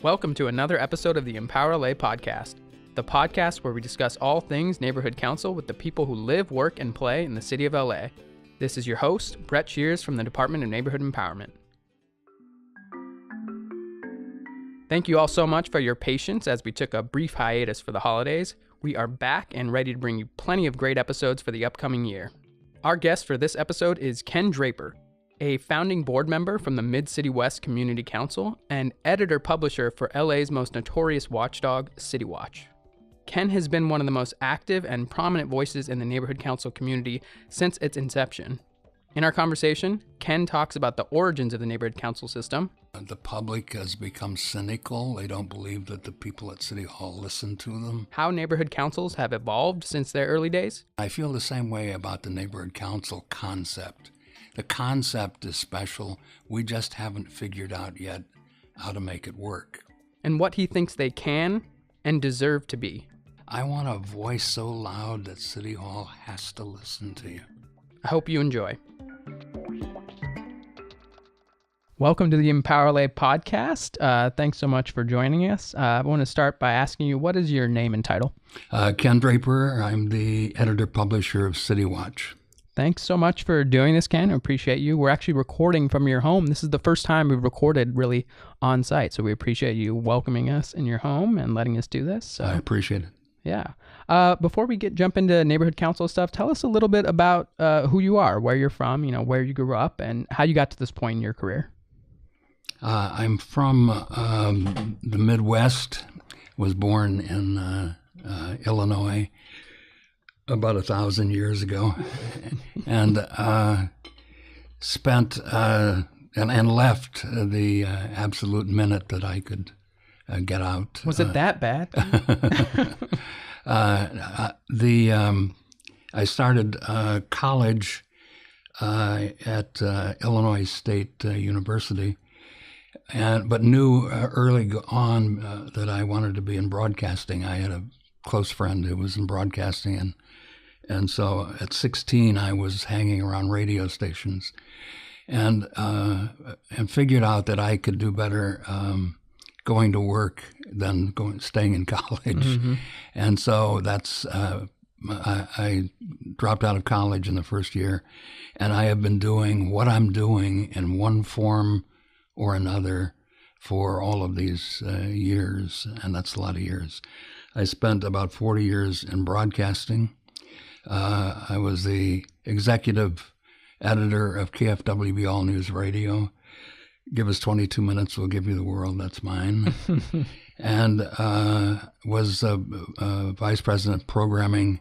Welcome to another episode of the EmpowerLA Podcast, the podcast where we discuss all things neighborhood council with the people who live, work, and play in the city of LA. This is your host, Brett Shears from the Department of Neighborhood Empowerment. Thank you all so much for your patience as we took a brief hiatus for the holidays. We are back and ready to bring you plenty of great episodes for the upcoming year. Our guest for this episode is Ken Draper, a founding board member from the Mid-City West Community Council and editor-publisher for LA's most notorious watchdog, CityWatch. Ken has been one of the most active and prominent voices in the neighborhood council community since its inception. In our conversation, Ken talks about the origins of the neighborhood council system. The public has become cynical. They don't believe that the people at City Hall listen to them. How neighborhood councils have evolved since their early days. I feel the same way about the neighborhood council concept. The concept is special. We just haven't figured out yet how to make it work. And what he thinks they can and deserve to be. I want a voice so loud that City Hall has to listen to you. I hope you enjoy. Welcome to the EmpowerLA Podcast. Thanks so much for joining us. I want to start by asking you, what is your name and title? Ken Draper. I'm the editor-publisher of CityWatch. Thanks so much for doing this, Ken. I appreciate you. We're actually recording from your home. This is the first time we've recorded really on site, so we appreciate you welcoming us in your home and letting us do this. So, I appreciate it. Yeah. Before we jump into neighborhood council stuff, tell us a little bit about who you are, where you're from, where you grew up, and how you got to this point in your career. I'm from the Midwest. Was born in Illinois about 1,000 years ago, and spent and left the absolute minute that I could get out. Was it that bad? I started college at Illinois State University, but knew early on that I wanted to be in broadcasting. I had a close friend who was in broadcasting, and so at 16 I was hanging around radio stations, and figured out that I could do better going to work than staying in college. Mm-hmm. And so that's I dropped out of college in the first year, and I have been doing what I'm doing in one form or another for all of these years, and that's a lot of years. I spent about 40 years in broadcasting. I was the executive editor of KFWB All News Radio. Give us 22 minutes, we'll give you the world, that's mine. And was vice president of programming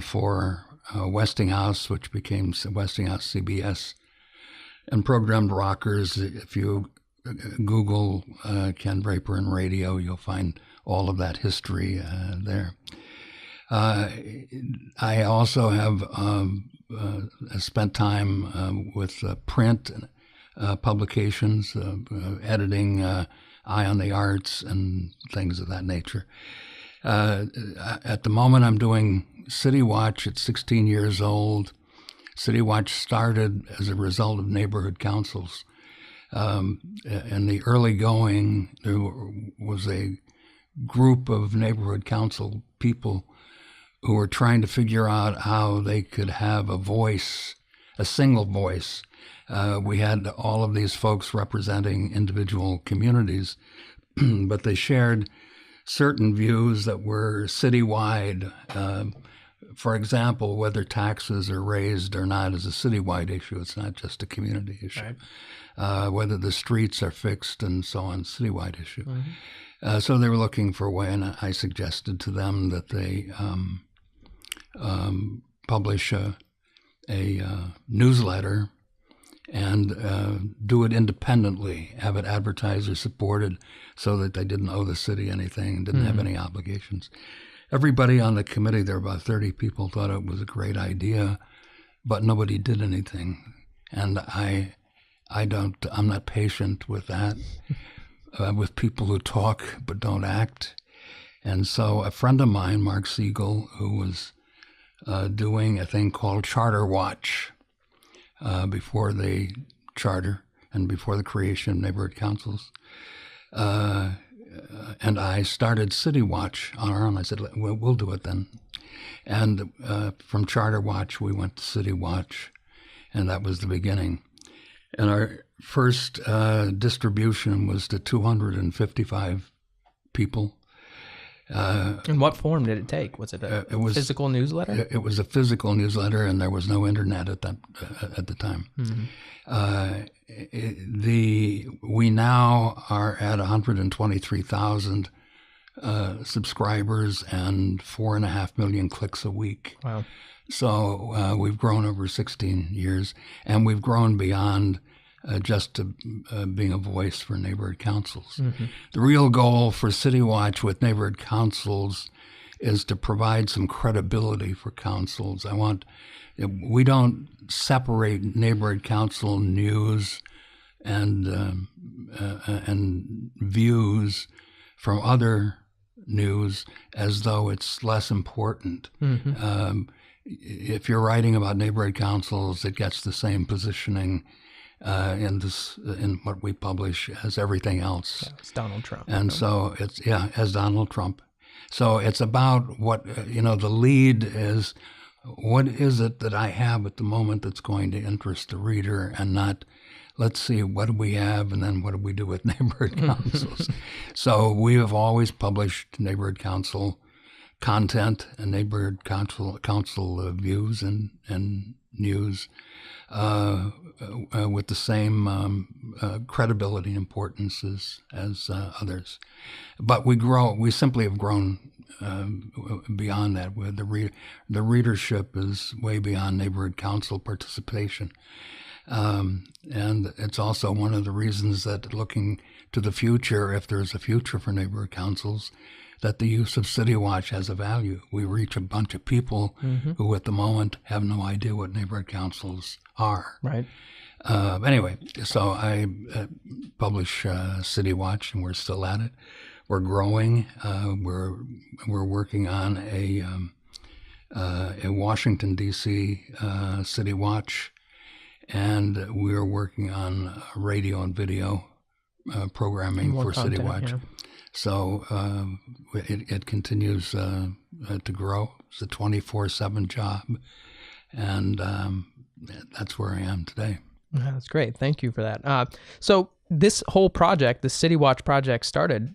for Westinghouse, which became Westinghouse CBS, and programmed rockers. If you Google Ken Draper and radio, you'll find all of that history there. I also have spent time with print publications, editing Eye on the Arts and things of that nature. At the moment, I'm doing CityWatch at 16 years old. CityWatch started as a result of neighborhood councils. In the early going, there was a group of neighborhood council people who were trying to figure out how they could have a voice, a single voice. We had all of these folks representing individual communities, but they shared certain views that were citywide. For example, whether taxes are raised or not is a citywide issue. It's not just a community issue. Right. Whether the streets are fixed and so on, citywide issue. Mm-hmm. So they were looking for a way, and I suggested to them that they publish a newsletter and do it independently, have it advertiser supported so that they didn't owe the city anything and didn't have any obligations. Everybody on the committee, there were about 30 people, thought it was a great idea, but nobody did anything. And I'm not patient with that, with people who talk but don't act. And so a friend of mine, Mark Siegel, who was doing a thing called Charter Watch before the charter and before the creation of neighborhood councils, and I started CityWatch on our own. I said, we'll do it then. And from Charter Watch, we went to CityWatch, and that was the beginning. And our first distribution was to 255 people. In what form did it take? Was it a physical newsletter? It was a physical newsletter, and there was no internet at the time. Mm-hmm. We now are at 123,000 subscribers and 4.5 million clicks a week. Wow! So we've grown over 16 years, and we've grown beyond just to being a voice for neighborhood councils. Mm-hmm. The real goal for CityWatch with neighborhood councils is to provide some credibility for councils. We don't separate neighborhood council news and views from other news as though it's less important. Mm-hmm. If you're writing about neighborhood councils, it gets the same positioning in what we publish as everything else. Yeah, it's Donald Trump. And so it's, as Donald Trump. So it's about what, the lead is, what is it that I have at the moment that's going to interest the reader, and not, let's see, what do we have, and then what do we do with neighborhood councils? So we have always published neighborhood council content and neighborhood council views and news with the same credibility and importance as others. But we simply have grown beyond that. Where the readership is way beyond neighborhood council participation. And it's also one of the reasons that looking to the future, if there's a future for neighborhood councils, that the use of CityWatch has a value. We reach a bunch of people mm-hmm. who at the moment have no idea what neighborhood councils are. Right. Anyway, so I publish CityWatch, and we're still at it. We're growing. We're working on a Washington, D.C. CityWatch, and we're working on radio and video programming for content, CityWatch. Yeah. So it continues to grow. It's a 24/7 job, and that's where I am today. That's great. Thank you for that. So this whole project, the CityWatch project, started,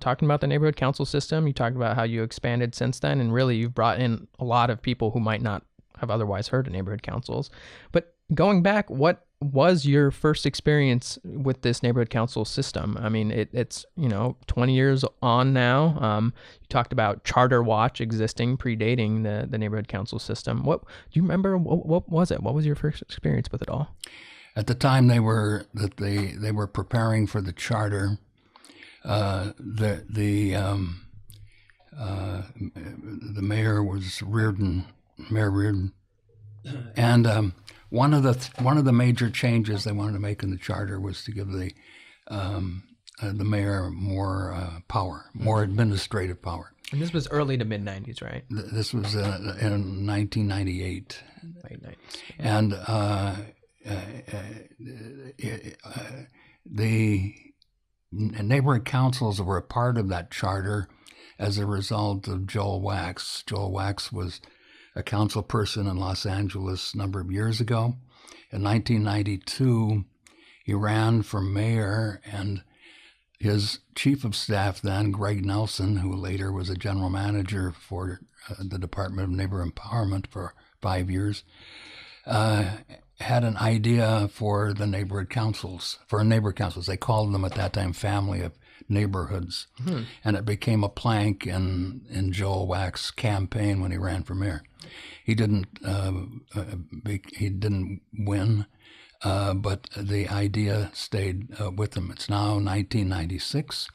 talking about the neighborhood council system. You talked about how you expanded since then, and really you've brought in a lot of people who might not have otherwise heard of neighborhood councils. But going back, what was your first experience with this neighborhood council system? I mean, it's 20 years on now. You talked about Charter Watch existing, predating the neighborhood council system. What do you remember? What was it? What was your first experience with it all? At the time they were preparing for the charter, the mayor was Mayor Reardon, and one of the major changes they wanted to make in the charter was to give the mayor more power, more administrative power. And this was early to mid 90s, right? This was in 1998. Late 90s. And the neighborhood councils were a part of that charter as a result of Joel Wax. Joel Wax was a council person in Los Angeles a number of years ago. In 1992, he ran for mayor, and his chief of staff then, Greg Nelson, who later was a general manager for the Department of Neighbor Empowerment for 5 years, had an idea for the neighborhood councils, They called them at that time family of neighborhoods. Mm-hmm. And it became a plank in Joel Wax's campaign when he ran for mayor. He didn't win, but the idea stayed with him. It's now 1996.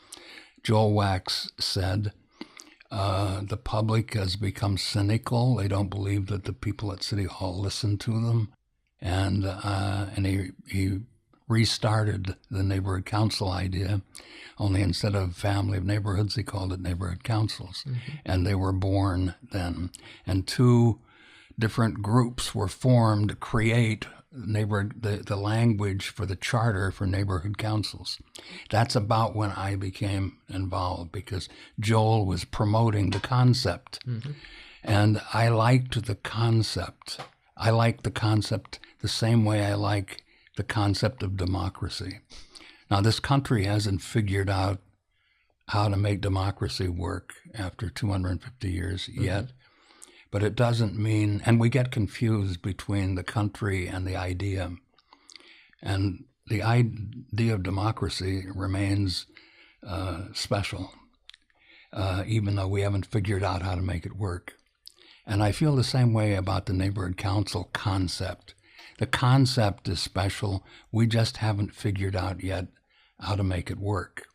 Joel Wax said, the public has become cynical. They don't believe that the people at City Hall listen to them. And he restarted the neighborhood council idea, only instead of family of neighborhoods, he called it neighborhood councils. Mm-hmm. And they were born then. And two different groups were formed to create the language for the charter for neighborhood councils. That's about when I became involved, because Joel was promoting the concept. Mm-hmm. And I liked the concept. I like the concept the same way I like the concept of democracy. Now, this country hasn't figured out how to make democracy work after 250 years yet. Mm-hmm. But it doesn't mean, and we get confused between the country and the idea. And the idea of democracy remains special, even though we haven't figured out how to make it work. And I feel the same way about the neighborhood council concept. The concept is special. We just haven't figured out yet how to make it work.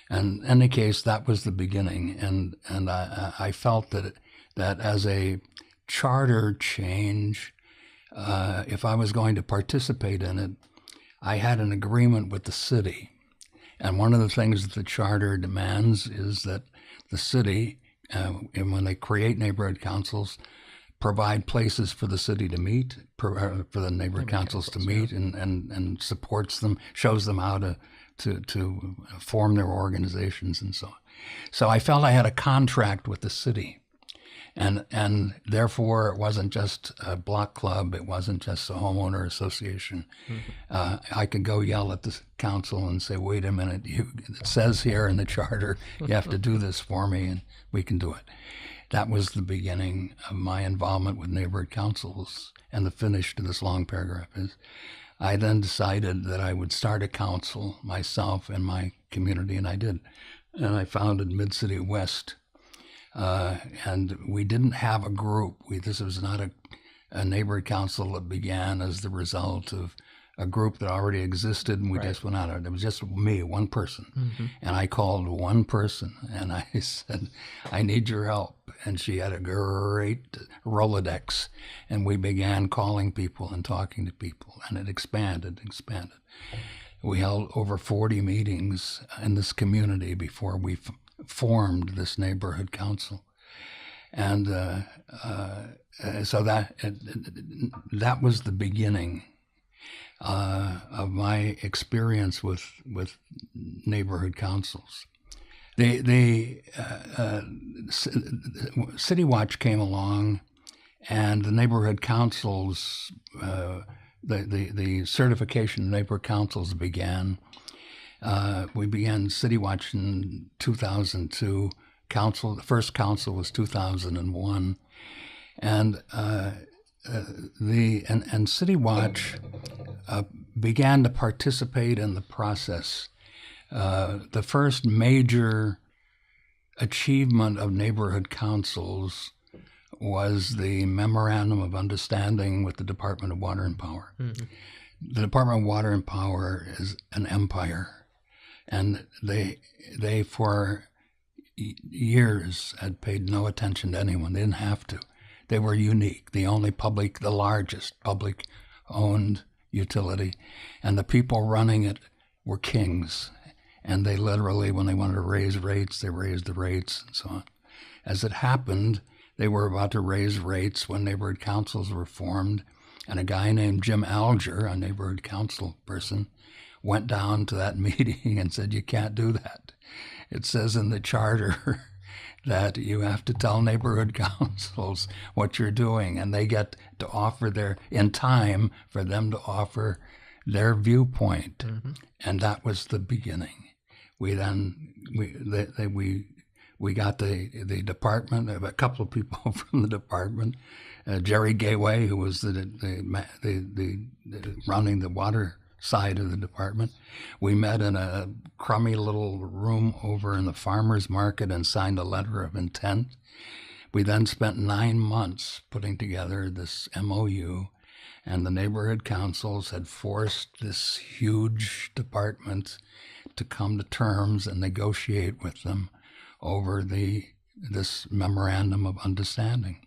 And in any case, that was the beginning. And I felt that as a charter change, if I was going to participate in it, I had an agreement with the city. And one of the things that the charter demands is that the city, and when they create neighborhood councils, provide places for the city to meet, for the neighborhood councils to meet, and supports them, shows them how to form their organizations and so on. So I felt I had a contract with the city. And therefore, it wasn't just a block club. It wasn't just a homeowner association. Mm-hmm. I could go yell at the council and say, wait a minute, it says here in the charter, you have to do this for me, and we can do it. That was the beginning of my involvement with neighborhood councils. And the finish to this long paragraph is, I then decided that I would start a council myself in my community, and I did. And I founded Mid-City West. And we didn't have a group. This was not a neighborhood council that began as the result of a group that already existed, and we just went out. It was just me, one person. Mm-hmm. And I called one person, and I said, I need your help. And she had a great Rolodex, and we began calling people and talking to people, and it expanded. We held over 40 meetings in this community before we formed this neighborhood council. And so that was the beginning of my experience with neighborhood councils. The CityWatch came along, and the neighborhood councils, the certification of neighborhood councils began. We began CityWatch in 2002. The first council was 2001, and CityWatch began to participate in the process. The first major achievement of neighborhood councils was the Memorandum of Understanding with the Department of Water and Power. Mm-hmm. The Department of Water and Power is an empire, and they for years had paid no attention to anyone. They didn't have to. They were unique, the largest public-owned utility, and the people running it were kings. And they literally, when they wanted to raise rates, they raised the rates and so on. As it happened, they were about to raise rates when neighborhood councils were formed, and a guy named Jim Alger, a neighborhood council person, went down to that meeting and said, you can't do that. It says in the charter that you have to tell neighborhood councils what you're doing, and they get to offer in time for them to offer their viewpoint. Mm-hmm. And that was the beginning. We got the department, a couple of people from the department, Jerry Gayway, who was the running the water side of the department. We met in a crummy little room over in the farmer's market and signed a letter of intent. We then spent 9 months putting together this MOU, and the neighborhood councils had forced this huge department to come to terms and negotiate with them over this Memorandum of Understanding.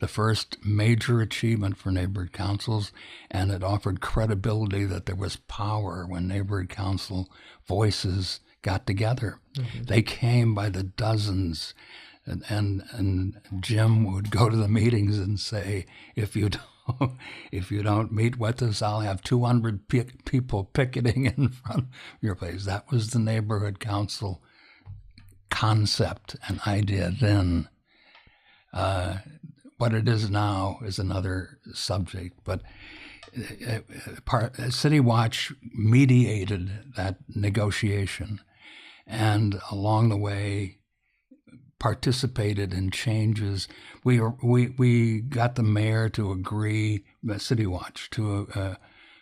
The first major achievement for neighborhood councils, and it offered credibility that there was power when neighborhood council voices got together. Mm-hmm. They came by the dozens, and Jim would go to the meetings and say, if you if you don't meet with us, I'll have 200 people picketing in front of your place. That was the neighborhood council concept and idea then. What it is now is another subject, but CityWatch mediated that negotiation, and along the way participated in changes. We got the mayor to agree, CityWatch, to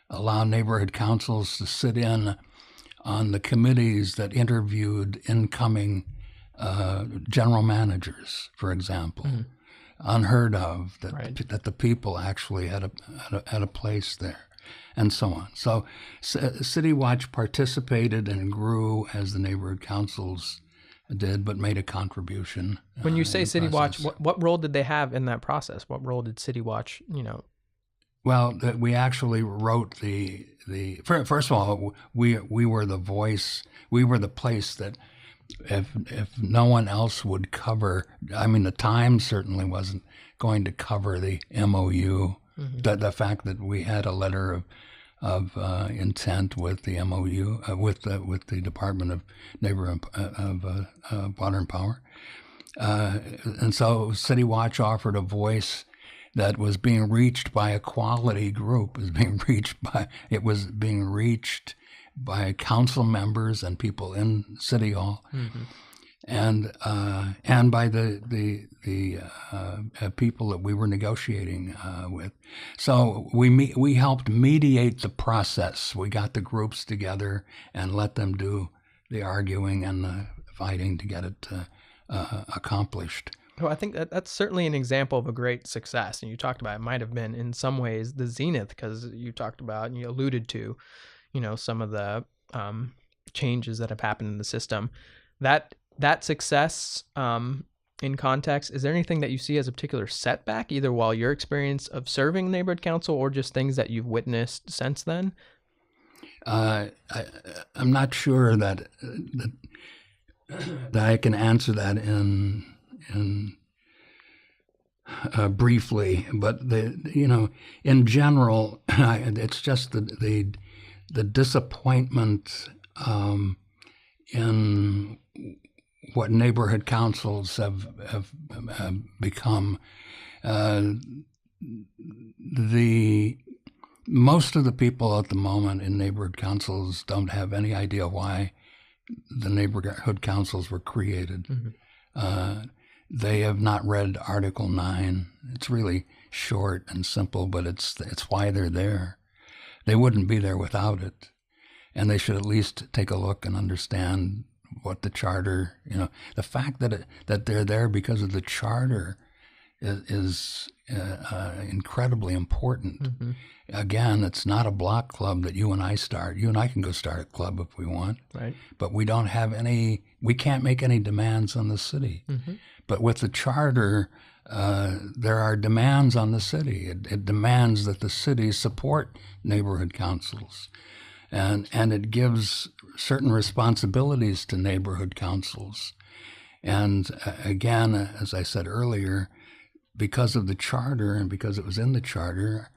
allow neighborhood councils to sit in on the committees that interviewed incoming general managers, for example. Mm-hmm. Unheard of that, right. That the people actually had a place there, and so on. So CityWatch participated and grew as the neighborhood councils did, but made a contribution. When you say CityWatch, what role did they have in that process? What role did CityWatch, Well, we actually wrote the first of all, we were the voice, we were the place that if no one else would cover, I mean, the Times certainly wasn't going to cover the MOU, mm-hmm. the fact that we had a letter of intent with the MOU, with the Department of Water and Power, and so CityWatch offered a voice that was being reached by a quality group. It was being reached by council members and people in City Hall, mm-hmm. and by the people that we were negotiating with. So we helped mediate the process. We got the groups together and let them do the arguing and the fighting to get it accomplished. Well, I think that's certainly an example of a great success. And you talked about it might have been in some ways the zenith, because you talked about and you alluded to some of the changes that have happened in the system. That success in context, is there anything that you see as a particular setback, either while your experience of serving neighborhood council or just things that you've witnessed since then? I'm not sure that I can answer that in briefly, but in general, it's just the disappointment in what neighborhood councils have become. Most of the people at the moment in neighborhood councils don't have any idea why the neighborhood councils were created. Mm-hmm. They have not read Article 9. It's really short and simple, but it's why they're there. They wouldn't be there without it. And they should at least take a look and understand what the charter, the fact that they're there because of the charter is incredibly important. Mm-hmm. Again, it's not a block club that you and I start. You and I can go start a club if we want. Right. But we can't make any demands on the city. Mm-hmm. But with the charter, there are demands on the city. It demands that the city support neighborhood councils. And it gives certain responsibilities to neighborhood councils. And again, as I said earlier, because of the charter and because it was in the charter,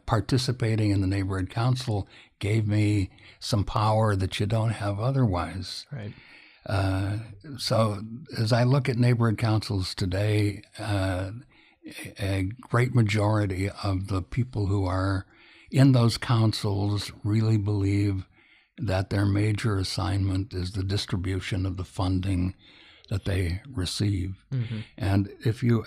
participating in the neighborhood council gave me some power that you don't have otherwise. Right. So as I look at neighborhood councils today, a great majority of the people who are in those councils really believe that their major assignment is the distribution of the funding that they receive. Mm-hmm. And if you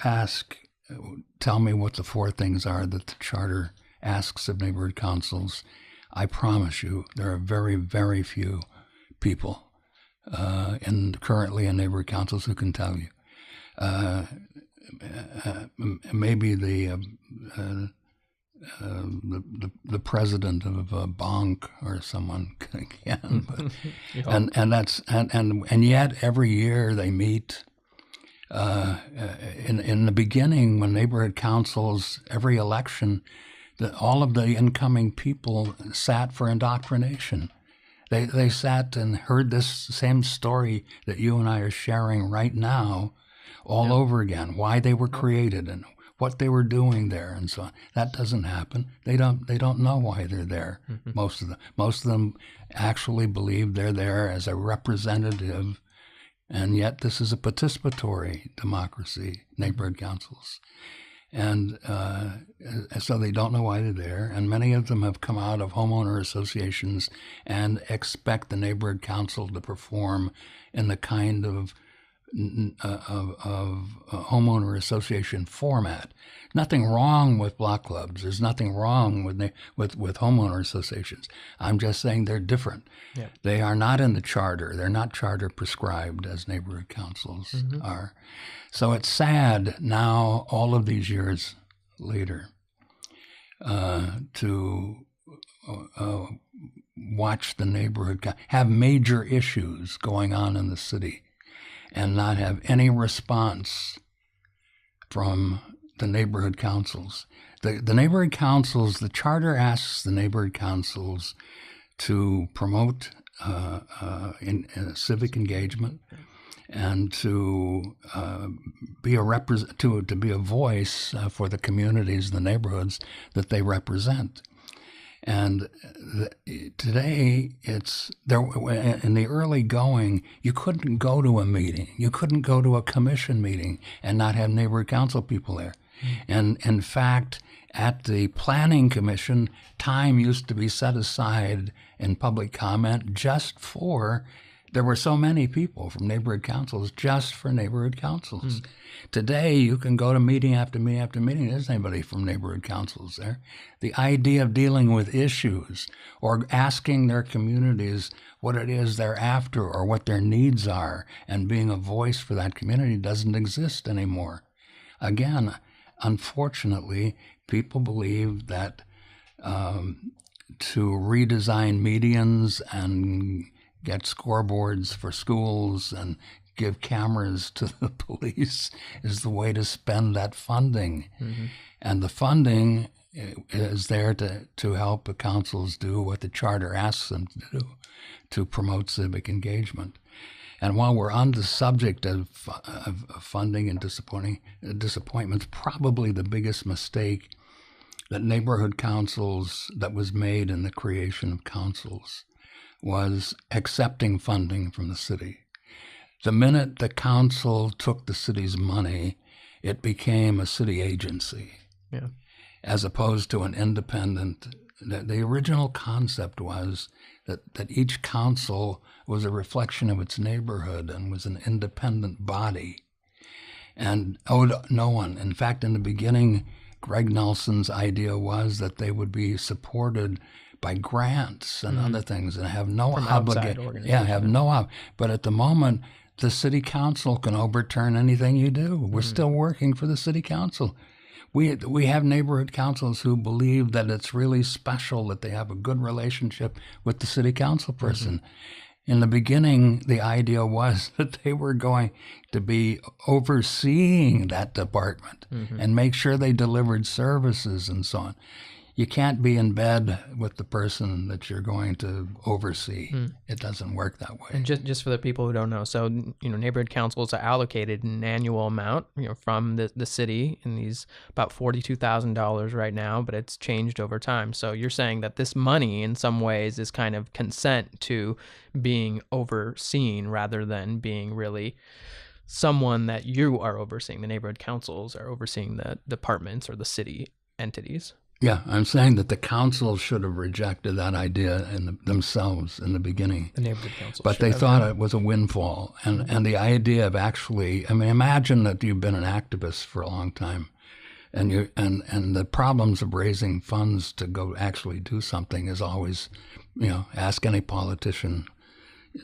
tell me what the 4 things are that the charter asks of neighborhood councils, I promise you there are very, very few people currently in neighborhood councils who can tell you. Maybe the president of a bank or someone can, but, and yet every year they meet. In the beginning, when neighborhood councils, every election, all of the incoming people sat for indoctrination. They sat and heard this same story that you and I are sharing right now all over again, why they were created and what they were doing there, and so on. That doesn't happen. They don't know why they're there. Most of them actually believe they're there as a representative, and yet this is a participatory democracy, neighborhood councils. And so they don't know why they're there, and many of them have come out of homeowner associations and expect the neighborhood council to perform in the kind of homeowner association format. Nothing wrong with block clubs. There's nothing wrong with homeowner associations. I'm just saying they're different. Yeah. They are not in the charter. They're not charter prescribed as neighborhood councils are. So it's sad now, all of these years later, to watch the neighborhood have major issues going on in the city and not have any response from the neighborhood councils. The neighborhood councils, the charter asks the neighborhood councils to promote civic engagement and to be a voice for the communities, the neighborhoods that they represent. And today, it's there. In the early going, you couldn't go to a meeting, you couldn't go to a commission meeting and not have neighborhood council people there. And in fact, at the planning commission, time used to be set aside in public comment just for. There were so many people from neighborhood councils just for neighborhood councils. Today, you can go to meeting after meeting after meeting. There's anybody from neighborhood councils there. The idea of dealing with issues or asking their communities what it is they're after or what their needs are and being a voice for that community doesn't exist anymore. Again, unfortunately, people believe that to redesign medians and get scoreboards for schools and give cameras to the police is the way to spend that funding. And the funding is there to help the councils do what the charter asks them to do, to promote civic engagement. And while we're on the subject of funding and disappointments, probably the biggest mistake that neighborhood councils, that was made in the creation of councils, was accepting funding from the city. The minute the council took the city's money, it became a city agency, as opposed to an independent. The original concept was that each council was a reflection of its neighborhood and was an independent body and owed no one. In fact, in the beginning, Greg Nelson's idea was that they would be supported by grants and other things and have no obligation. But at the moment, the city council can overturn anything you do. We're still working for the city council. We have neighborhood councils who believe that it's really special that they have a good relationship with the city council person. In the beginning, the idea was that they were going to be overseeing that department and make sure they delivered services and so on. You can't be in bed with the person that you're going to oversee. It doesn't work that way. And just for the people who don't know, so neighborhood councils are allocated an annual amount, from the city, in these about $42,000 right now, but it's changed over time. So you're saying that this money, in some ways, is kind of consent to being overseen rather than being really someone that you are overseeing. The neighborhood councils are overseeing the departments or the city entities. Yeah, I'm saying that the council should have rejected that idea themselves in the beginning. The neighborhood council. But they thought it was a windfall. And the idea of actually, imagine that you've been an activist for a long time and the problems of raising funds to go actually do something is always, ask any politician.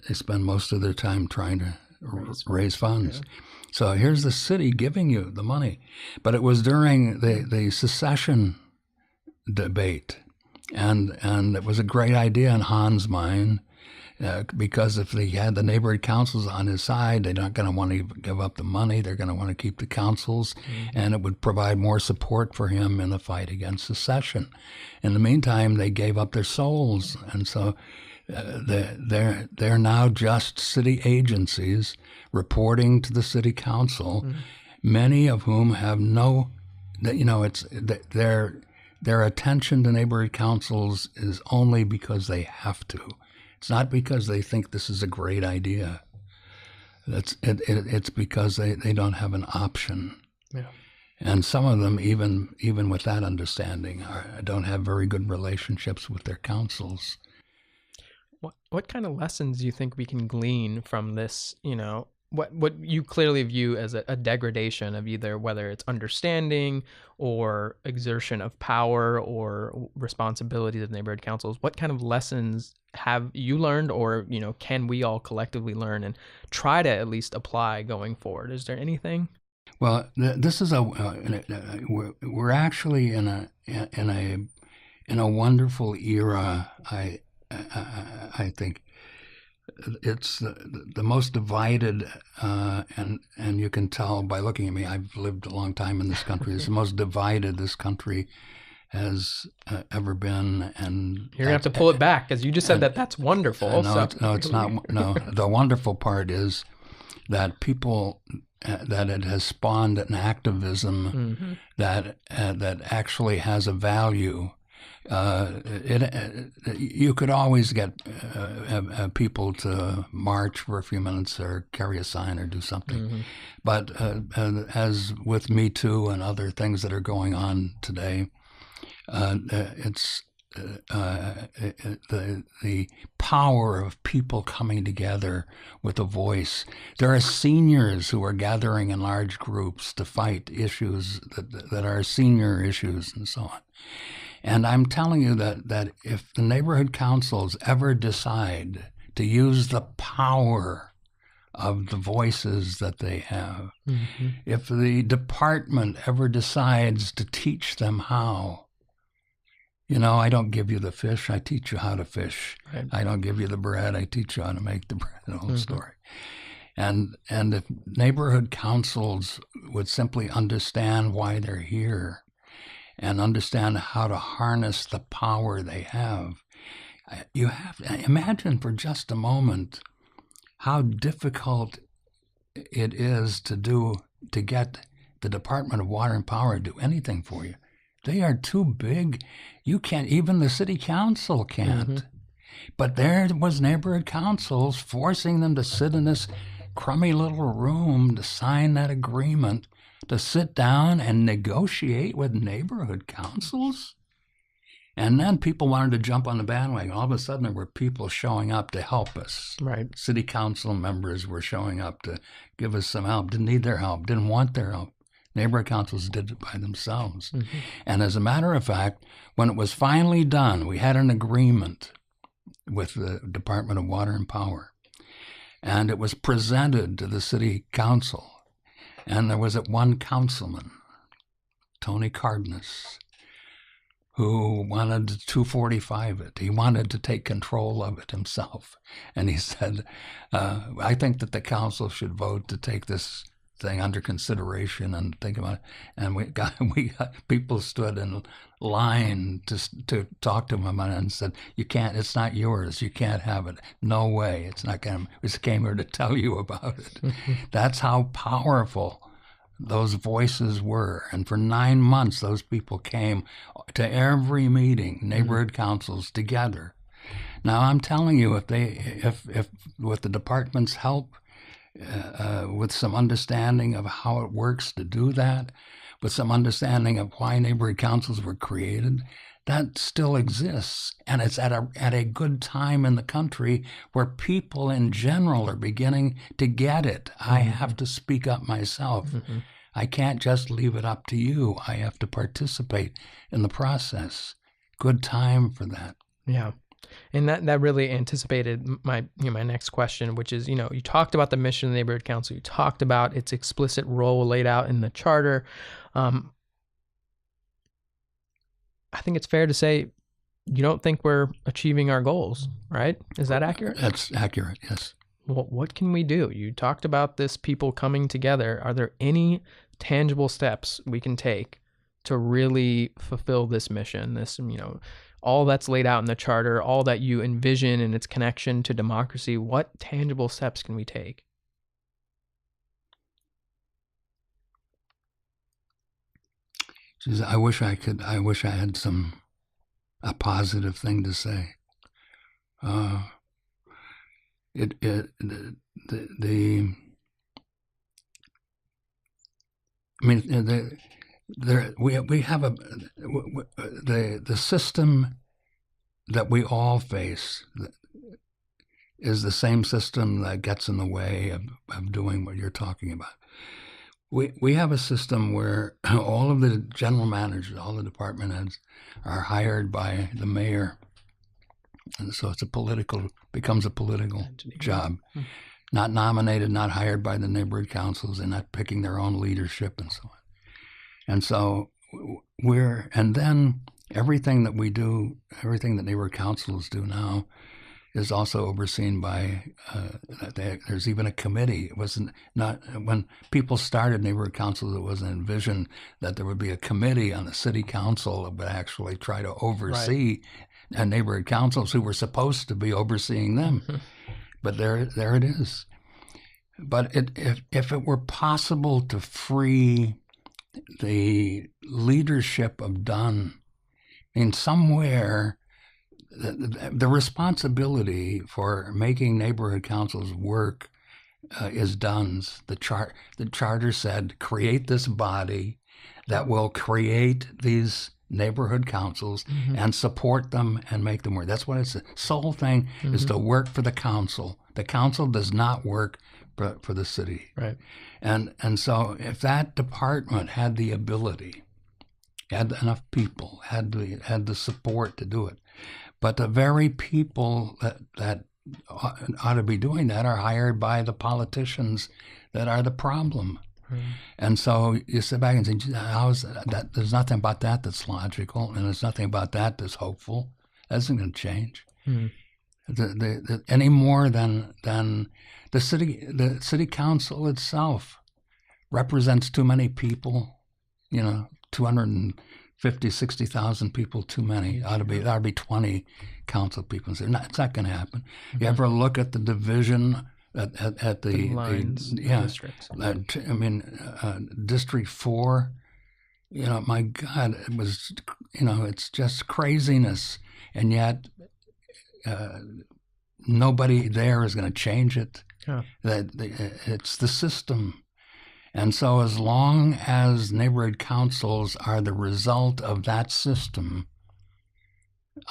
They spend most of their time trying to raise funds. Yeah. So here's the city giving you the money. But it was during the secession debate, and it was a great idea in Hahn's mind, because if he had the neighborhood councils on his side, they're not going to want to give up the money. They're going to want to keep the councils, and it would provide more support for him in the fight against secession. In the meantime, they gave up their souls, and so they're now just city agencies reporting to the city council, many of whom have no it's their attention to neighborhood councils is only because they have to. It's not because they think this is a great idea. It's because they don't have an option. Yeah. And some of them, even with that understanding, don't have very good relationships with their councils. What kind of lessons do you think we can glean from this? What you clearly view as a degradation of either whether it's understanding or exertion of power or responsibilities of neighborhood councils. What kind of lessons have you learned, or can we all collectively learn and try to at least apply going forward? Is there anything? Well, this is we're actually in a wonderful era. I think it's the most divided, and you can tell by looking at me. I've lived a long time in this country. It's the most divided this country has ever been. And you're gonna have to pull it back, because you just said that's wonderful. No, it's not. No, the wonderful part is that people. That it has spawned an activism that actually has a value. You could always get people to march for a few minutes or carry a sign or do something, but as with Me Too and other things that are going on today, it's the power of people coming together with a voice. There are seniors who are gathering in large groups to fight issues that are senior issues and so on. And I'm telling you that if the neighborhood councils ever decide to use the power of the voices that they have, if the department ever decides to teach them how, I don't give you the fish, I teach you how to fish. Right. I don't give you the bread, I teach you how to make the bread, the whole story. And if neighborhood councils would simply understand why they're here and understand how to harness the power they have, you have to imagine for just a moment how difficult it is to get the Department of Water and Power to do anything for you. They are too big. You can't, even the city council can't. But there was neighborhood councils forcing them to sit in this crummy little room to sign that agreement, to sit down and negotiate with neighborhood councils. And then people wanted to jump on the bandwagon. All of a sudden, there were people showing up to help us. Right. City council members were showing up to give us some help, didn't need their help, didn't want their help. Neighborhood councils did it by themselves. And as a matter of fact, when it was finally done, we had an agreement with the Department of Water and Power. And it was presented to the city council. And there was one councilman, Tony Cardenas, who wanted to 245 it. He wanted to take control of it himself. And he said, I think that the council should vote to take this thing under consideration and think about it. And we got people stood in line to talk to him about it and said, you can't, it's not yours, you can't have it, no way, it's not going to, we just came here to tell you about it. That's how powerful those voices were. And for 9 months those people came to every meeting, neighborhood councils together. Now I'm telling you, if with the department's help, with some understanding of how it works to do that, with some understanding of why neighborhood councils were created, that still exists. And it's at a good time in the country where people in general are beginning to get it. I have to speak up myself. I can't just leave it up to you. I have to participate in the process. Good time for that. Yeah. And that really anticipated my next question, which is, you talked about the mission of the Neighborhood Council. You talked about its explicit role laid out in the charter. I think it's fair to say you don't think we're achieving our goals, right? Is that accurate? That's accurate, yes. Well, what can we do? You talked about this people coming together. Are there any tangible steps we can take to really fulfill this mission, this, all that's laid out in the charter, all that you envision in its connection to democracy? What tangible steps can we take? Geez, I wish I had a positive thing to say. We have the system that we all face is the same system that gets in the way of doing what you're talking about. We have a system where all of the general managers, all the department heads are hired by the mayor. And so becomes a political job. Mm-hmm. Not nominated, not hired by the neighborhood councils. They're not picking their own leadership and so on. And so and then everything that we do, everything that neighborhood councils do now is also overseen by, there's even a committee. It wasn't, not, when people started neighborhood councils, it wasn't envisioned that there would be a committee on the city council that would actually try to oversee neighborhood councils who were supposed to be overseeing them. Mm-hmm. But there it is. But if it were possible to free the leadership of Dunn in somewhere, the responsibility for making neighborhood councils work is Dunn's. The charter said, create this body that will create these neighborhood councils and support them and make them work. That's what it's. The sole thing is to work for the council. The council does not work for the city. Right. And so if that department had the ability, had enough people, had the support to do it, but the very people that ought to be doing that are hired by the politicians that are the problem. And so you sit back and say, how's that? There's nothing about that that's logical, and there's nothing about that that's hopeful. That isn't going to change any more than the city council itself represents too many people. 250, 60,000 people too many. Ought to be 20 council people. It's not going to happen. You ever look at the division? At the lines, districts. District 4, my God, it was, it's just craziness. And yet nobody there is going to change it. Yeah. It's the system. And so as long as neighborhood councils are the result of that system,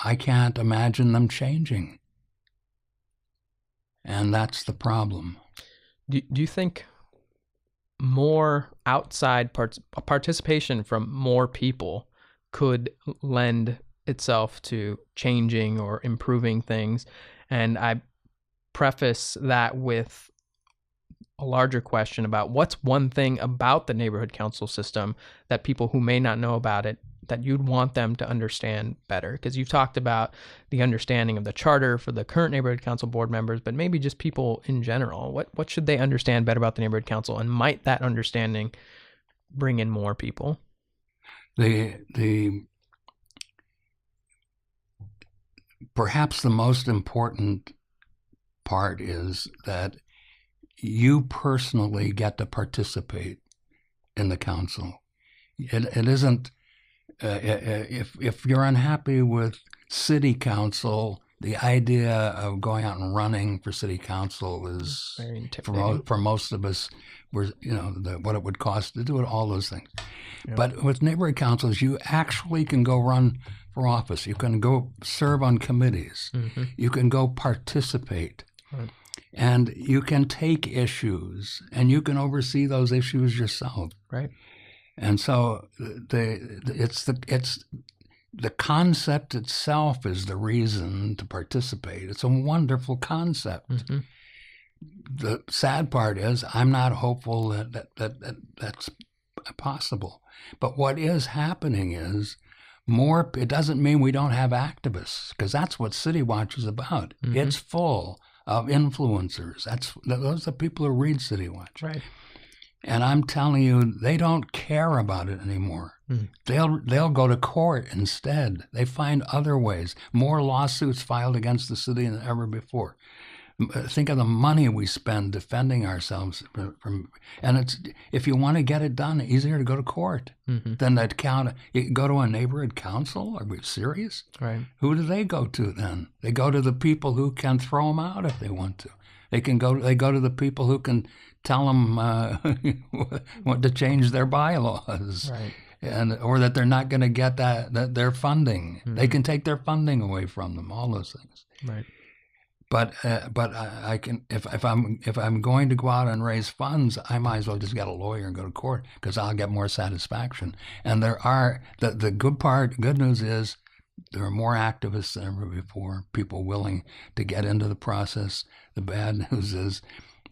I can't imagine them changing. And that's the problem. Do you think more outside participation from more people could lend itself to changing or improving things? And I preface that with a larger question about what's one thing about the neighborhood council system that people who may not know about it, that you'd want them to understand better? Because you've talked about the understanding of the charter for the current neighborhood council board members, but maybe just people in general. What should they understand better about the neighborhood council, and might that understanding bring in more people? Perhaps the most important part is that you personally get to participate in the council. It isn't. If you're unhappy with city council, the idea of going out and running for city council is very intimidating for most of us. What it would cost to do it, all those things. Yeah. But with neighborhood councils, you actually can go run for office. You can go serve on committees. Mm-hmm. You can go participate. Right. And you can take issues, and you can oversee those issues yourself. Right. And so it's the concept itself is the reason to participate. It's a wonderful concept. Mm-hmm. The sad part is I'm not hopeful that that's possible. But what is happening is more. It doesn't mean we don't have activists, because that's what CityWatch is about. Mm-hmm. It's full of influencers. Those are people who read CityWatch. Right. And I'm telling you, they don't care about it anymore. Mm. They'll go to court instead. They find other ways. More lawsuits filed against the city than ever before. Think of the money we spend defending ourselves from, and it's, if you want to get it done, easier to go to court than that you go to a neighborhood council. Are we serious? Right. Who do they go to then? They go to the people who can throw them out if they want to. They go to the people who can tell them what to change their bylaws. Right. Or that they're not going to get that their funding. They can take their funding away from them. All those things. Right. But I can, if I'm going to go out and raise funds, I might as well just get a lawyer and go to court, because I'll get more satisfaction. And there are the good news is there are more activists than ever before, people willing to get into the process. The bad news is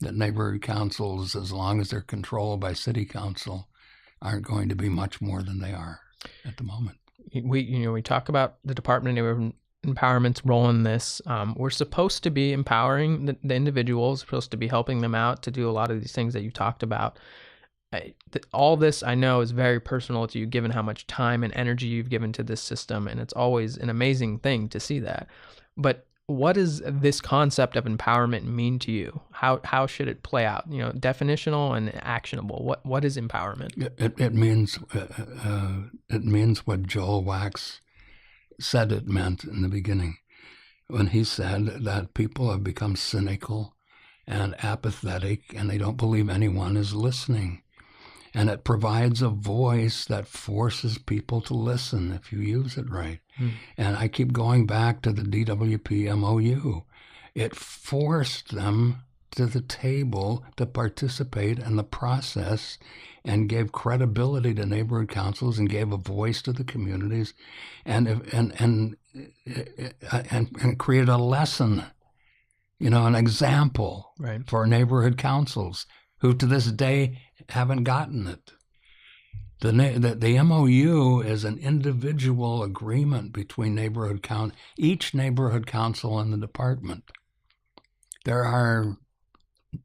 that neighborhood councils, as long as they're controlled by city council, aren't going to be much more than they are at the moment. We talk about the Department of Neighborhood Empowerment's role in this. We're supposed to be empowering the individuals, supposed to be helping them out to do a lot of these things that you talked about. All this, I know, is very personal to you, given how much time and energy you've given to this system, and it's always an amazing thing to see that. But what does this concept of empowerment mean to you? How should it play out? Definitional and actionable. What is empowerment? It means what Joel Wax said it meant in the beginning, when he said that people have become cynical and apathetic, and they don't believe anyone is listening. And it provides a voice that forces people to listen if you use it right. And I keep going back to the DWP MOU. It forced them to the table to participate in the process, and gave credibility to neighborhood councils, and gave a voice to the communities, and created a lesson, an example for neighborhood councils who to this day haven't gotten it. The MOU is an individual agreement between each neighborhood council and the department. There are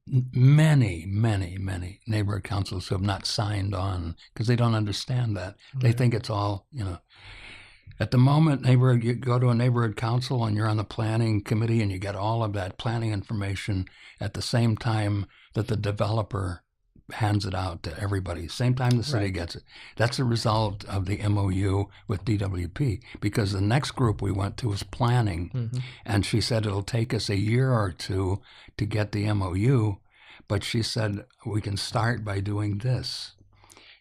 many, many, many neighborhood councils who have not signed on because they don't understand that. Right. They think it's all, At the moment, you go to a neighborhood council and you're on the planning committee, and you get all of that planning information at the same time that the developer hands it out to everybody. Same time the city gets it. That's a result of the MOU with DWP, because the next group we went to was planning, and she said it'll take us a year or two to get the MOU, but she said we can start by doing this.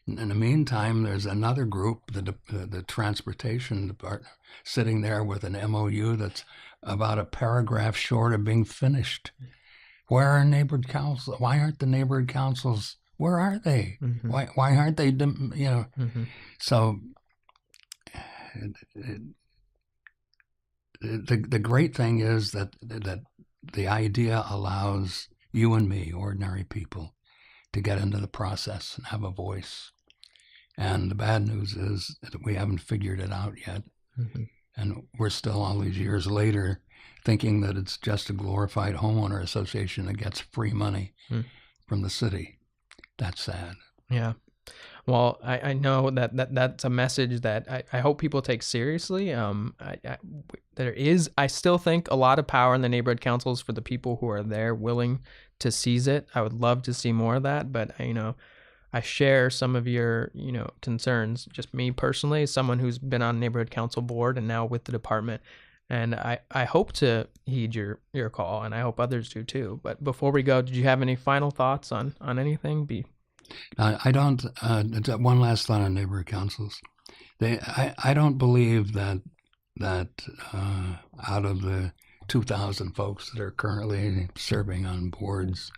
In the meantime, there's another group, the transportation department, sitting there with an MOU that's about a paragraph short of being finished. Where are neighborhood councils? Why aren't the neighborhood councils? Where are they? Why aren't they? So the great thing is that the idea allows you and me, ordinary people, to get into the process and have a voice. And the bad news is that we haven't figured it out yet. And we're still, all these years later, thinking that it's just a glorified homeowner association that gets free money from the city. That's sad. Yeah. Well, I know that's a message that I hope people take seriously. I still think a lot of power in the neighborhood councils for the people who are there willing to seize it. I would love to see more of that, but I share some of your, concerns. Just me personally, as someone who's been on neighborhood council board and now with the department. And I hope to heed your call, and I hope others do too. But before we go, did you have any final thoughts on anything? I don't. One last thought on neighborhood councils. I don't believe that out of the 2,000 folks that are currently serving on boards,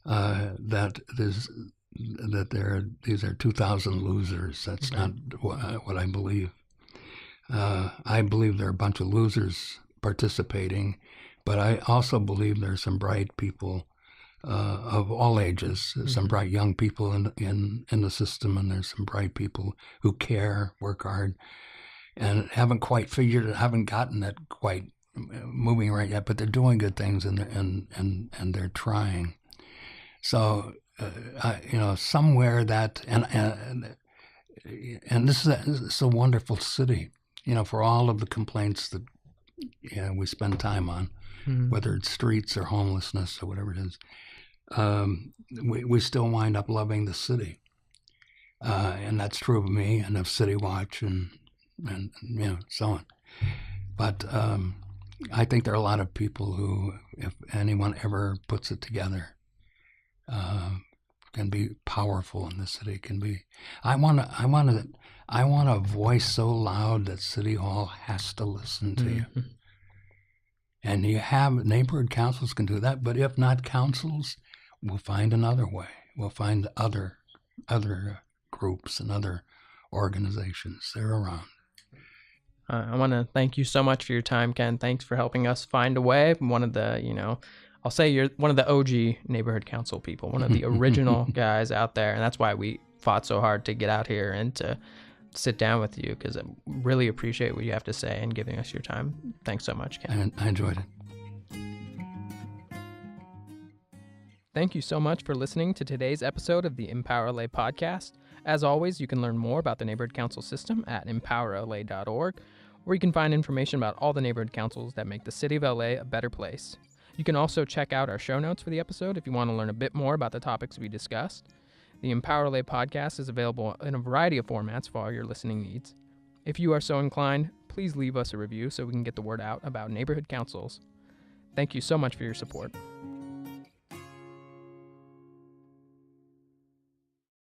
these are 2,000 losers. That's not what I believe. I believe there are a bunch of losers participating, but I also believe there are some bright people of all ages, some bright young people in the system, and there's some bright people who care, work hard, and haven't quite figured it, haven't gotten it quite moving right yet, but they're doing good things, and they're trying. So, somewhere that, and this is a wonderful city. For all of the complaints that we spend time on, whether it's streets or homelessness or whatever it is. We still wind up loving the city. And that's true of me and of CityWatch and so on. But I think there are a lot of people who, if anyone ever puts it together, can be powerful in the city. Can be. I want a voice so loud that City Hall has to listen to you. And you have neighborhood councils can do that, but if not councils, we'll find another way. We'll find other groups and other organizations. They're around. I want to thank you so much for your time, Ken. Thanks for helping us find a way. One of the, I'll say you're one of the OG neighborhood council people, one of the original guys out there. And that's why we fought so hard to get out here and to sit down with you, because I really appreciate what you have to say and giving us your time. Thanks so much, Ken. I enjoyed it. Thank you so much for listening to today's episode of the EmpowerLA Podcast. As always, you can learn more about the Neighborhood Council system at EmpowerLA.org, where you can find information about all the neighborhood councils that make the city of LA a better place. You can also check out our show notes for the episode if you want to learn a bit more about the topics we discussed. The EmpowerLA Podcast is available in a variety of formats for all your listening needs. If you are so inclined, please leave us a review so we can get the word out about neighborhood councils. Thank you so much for your support.